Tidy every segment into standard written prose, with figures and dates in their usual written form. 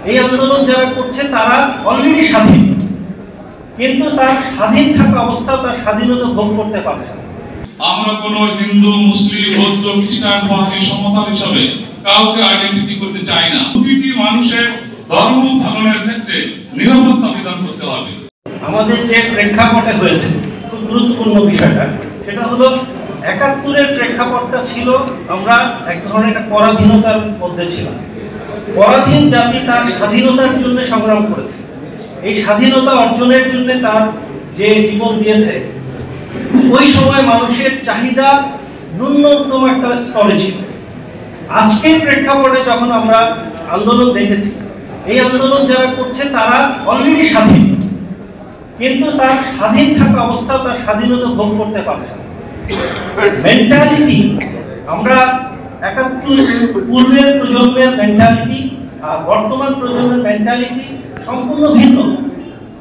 এই আন্দোলন যারা করছে তারা অলরেডি স্বাধীন, কিন্তু তার স্বাধীন থাকা অবস্থা তার স্বাধীনতা ভোগ করতে পারছে না। আমরা কোন হিন্দু, মুসলিম, বৌদ্ধ, খ্রিস্টান, পাহাড়ি, সমতল হিসাবে কাউকে আইডেন্টিটি করতে চাই না। প্রতিটি মানুষের ধর্ম পালনের ক্ষেত্রে নিরাপত্তা বিধান করতে হবে। আমাদের যে প্রেক্ষাপটে হয়েছে খুব গুরুত্বপূর্ণ বিষয়টা, সেটা হলো ৭১-এর প্রেক্ষাপটটা ছিল আমরা এক ধরনের একটা পরাধীনতার মধ্যে ছিলাম। পরাধীন জাতি তার স্বাধীনতার জন্য সংগ্রাম করেছে। এই স্বাধীনতা অর্জনের জন্য তার যে জীবন দিয়েছে, ওই সময় মানুষের চাহিদা ন্যূনতম একটা স্তরে ছিল। আজকের প্রেক্ষাপটে যখন আমরা আন্দোলন দেখেছি, এই আন্দোলন যারা করছে তারা অলরেডি স্বাধীন, কিন্তু তার স্বাধীন থাকা অবস্থা তার স্বাধীনতা ভোগ করতে পারছে না। মেন্টালিটি আমরা ৭১ পূর্বের প্রজন্মের মেন্টালিটি আর বর্তমান প্রজন্মের মেন্টালিটি সম্পূর্ণ ভিন্ন।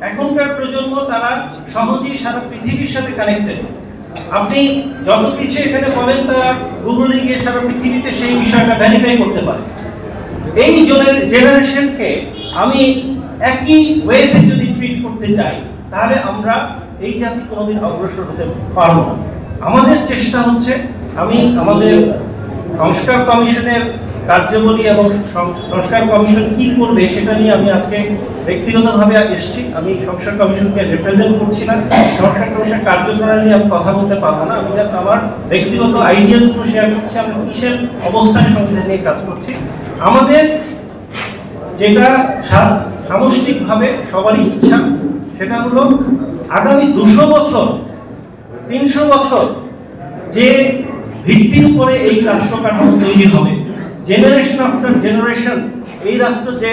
এখনকার প্রজন্ম তারা সহজেই সারা পৃথিবীর সাথে কানেক্টেড। আপনি যত কিছু এখানে বলেন তারা গুগলে গিয়ে সারা পৃথিবীতে সেই বিষয়টা ভেরিফাই করতে পারে। এই জেনারেশনকে আমি একই ওয়েতে যদি ট্রিট করতে চাই, তাহলে আমরা এই জাতি কোনোদিন অগ্রসর হতে পারবো না। আমাদের চেষ্টা হচ্ছে, আমি আমাদের সংস্কার কমিশনের কার্যাবলী এবং সংস্কার কমিশন কি করবে সেটা নিয়ে আমি আজকে ব্যক্তিগতভাবে এসেছি। আমি সংস্কার কমিশনকে রিপ্রেজেন্ট করছি না। সংস্কার কমিশন কার্যপ্রণালী নিয়ে আমি কথা বলতে পারবো না। আমি জাস্ট আমার ব্যক্তিগত আইডিয়াসগুলো শেয়ার করছি। আমরা কিসের অবস্থানে সংবিধান নিয়ে কাজ করছি। আমাদের যেটা সামষ্টিকভাবে সবারই ইচ্ছা, সেটা হলো আগামী ২০০ বছর ৩০০ বছর যে ভিত্তির উপরে এই রাষ্ট্র কাঠামো তৈরি হবে, জেনারেশন আফটার জেনারেশন এই রাষ্ট্র যে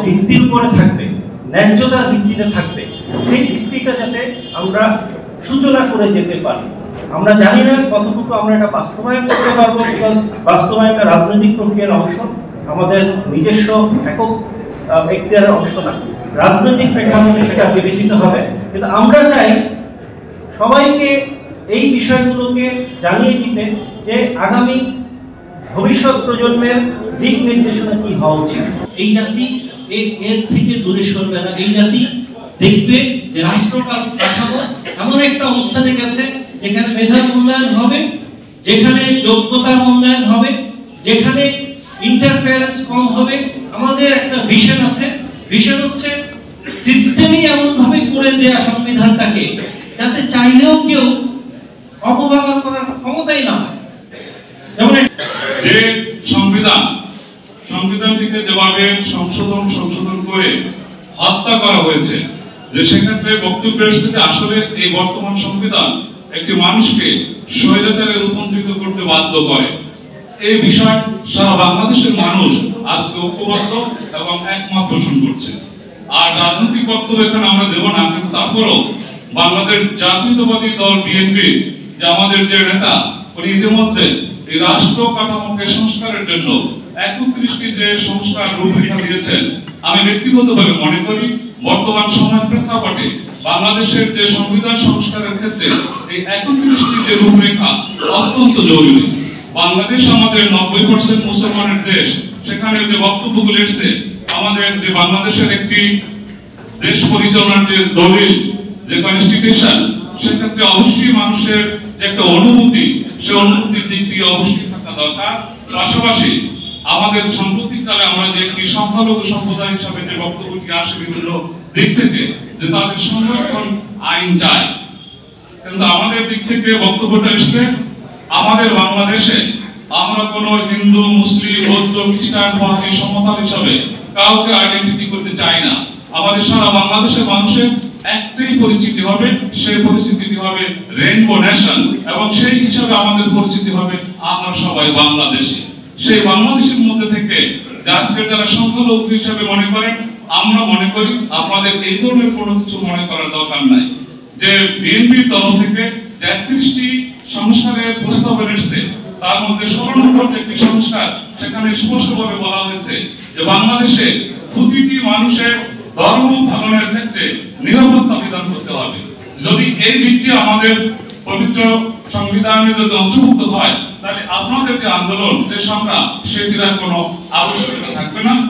ভিত্তির উপরে থাকবে, ন্যায্যতার ভিত্তিতে থাকবে, সেই ভিত্তিটা যাতে আমরা সূচনা করে যেতে পারি। আমরা জানি না কতটুকু আমরা এটা বাস্তবায়ন করতে পারবো, বিকজ বাস্তবায়নটা রাজনৈতিক প্রক্রিয়ার অংশ, আমাদের নিজস্ব একক এখতিয়ারের অংশ না। রাজনৈতিক প্রেক্ষাপটে সেটা বিবেচিত হবে, কিন্তু আমরা চাই সবাইকে এই বিষয়গুলোকে জানিয়ে দিতে যে আগামী ভবিষ্যৎ প্রজন্মের দিক নির্দেশনা কি হওয়া উচিত। এই জাতি এর থেকে দূরে সরবে না। এই জাতি দেখবে যে রাষ্ট্র কাঠামো এমন একটা অবস্থানে গেছে যেখানে মেধার মূল্যায়ন হবে, যেখানে যোগ্যতার মূল্যায়ন হবে, যেখানে ইন্টারফেয়ারেন্স কম হবে। আমাদের একটা ভিশন আছে। ভিশন হচ্ছে সিস্টেমই এমন ভাবে করে দেয়া সংবিধানটাকে যাতে চাইলেও কেউ অপব্যবহার করার ক্ষমতাই না হয়। যেমন যে সংবিধানটিকে যেভাবে সংশোধন করে হত্যা করা হয়েছে, যে সেক্ষেত্রে বক্তব্য এসেছে আসলে এই বর্তমান সংবিধান একটি মানুষকে স্বৈরাচারে রূপান্তরিত করতে বাধ্য করে। এই বিষয় সারা বাংলাদেশের মানুষ আজকে ঐক্যবদ্ধ এবং একমত পোষণ করছে। আর রাজনৈতিক বক্তব্য এখানে আমরা দেব না, কিন্তু তারপরও বাংলাদেশ জাতীয়তাবাদী দল বিএনপি যে আমাদের যে নেতা, উনি ইতিমধ্যে এই রাষ্ট্র কাঠামোকে সংস্কারের জন্য ৩১টি যে সংস্কার রূপরেখা দিয়েছেন। আমি ব্যক্তিগতভাবে মনে করি বর্তমান সময়ের প্রেক্ষাপটে বাংলাদেশের যে সংবিধান সংস্কারের ক্ষেত্রে এই ৩১টি যে রূপরেখা অত্যন্ত জরুরি। বাংলাদেশ আমাদের ৯০% মুসলমানের দেশ। সেখানে যে বক্তব্যগুলো এসছে, আমাদের যে বাংলাদেশের একটি দেশ পরিচালনার যে দলিল, যে কনস্টিটিউশন, সেক্ষেত্রে অবশ্যই মানুষের যে একটা অনুভূতি, সে অনুভূতির দিক থেকে অবশ্যই থাকা দরকার। পাশাপাশি আমাদের সাম্প্রতিককালে আমরা যে একটি সংখ্যালঘু সম্প্রদায় হিসাবে যে বক্তব্যটি আসে বিভিন্ন দিক থেকে, যে তাদের সংরক্ষণ আইন চাই, কিন্তু আমাদের দিক থেকে বক্তব্যটা এসছে আমাদের বাংলাদেশে আমরা কোন হিন্দু, মুসলিম, বৌদ্ধ, খ্রিস্টান, পাহাড়ি, সমতল হিসাবে কাউকে আইডেন্টিটি করতে চাই না। আমাদের সারা বাংলাদেশের মানুষের একটাই পরিচিতি হবে, সেই পরিচিতিটি হবে রেইনবো নেশন, এবং সেই হিসাবে আমাদের পরিচিতি হবে আমরা সবাই বাংলাদেশি। সেই বাংলাদেশের মধ্যে থেকে আজকে যারা সংখ্যালঘু হিসাবে মনে করেন, আমরা মনে করি আপনাদের এই ধরনের কোনো কিছু মনে করার দরকার নাই। যে বিএনপির তরফ থেকে ৩১টি সংস্কারের প্রস্তাব এসেছে, তার মধ্যে ১৬ নম্বর একটি সংস্কার, সেখানে স্পষ্টভাবে বলা হয়েছে যে বাংলাদেশে প্রতিটি মানুষের ধর্ম পালনের ক্ষেত্রে নিরাপত্তা বিধান করতে হবে। যদি এই দিকটি আমাদের পবিত্র সংবিধানে যদি অন্তর্ভুক্ত হয়, তাহলে আপনাদের যে আন্দোলন, যে সংগ্রাম, সেটির কোনো আবশ্যকতা থাকবে না।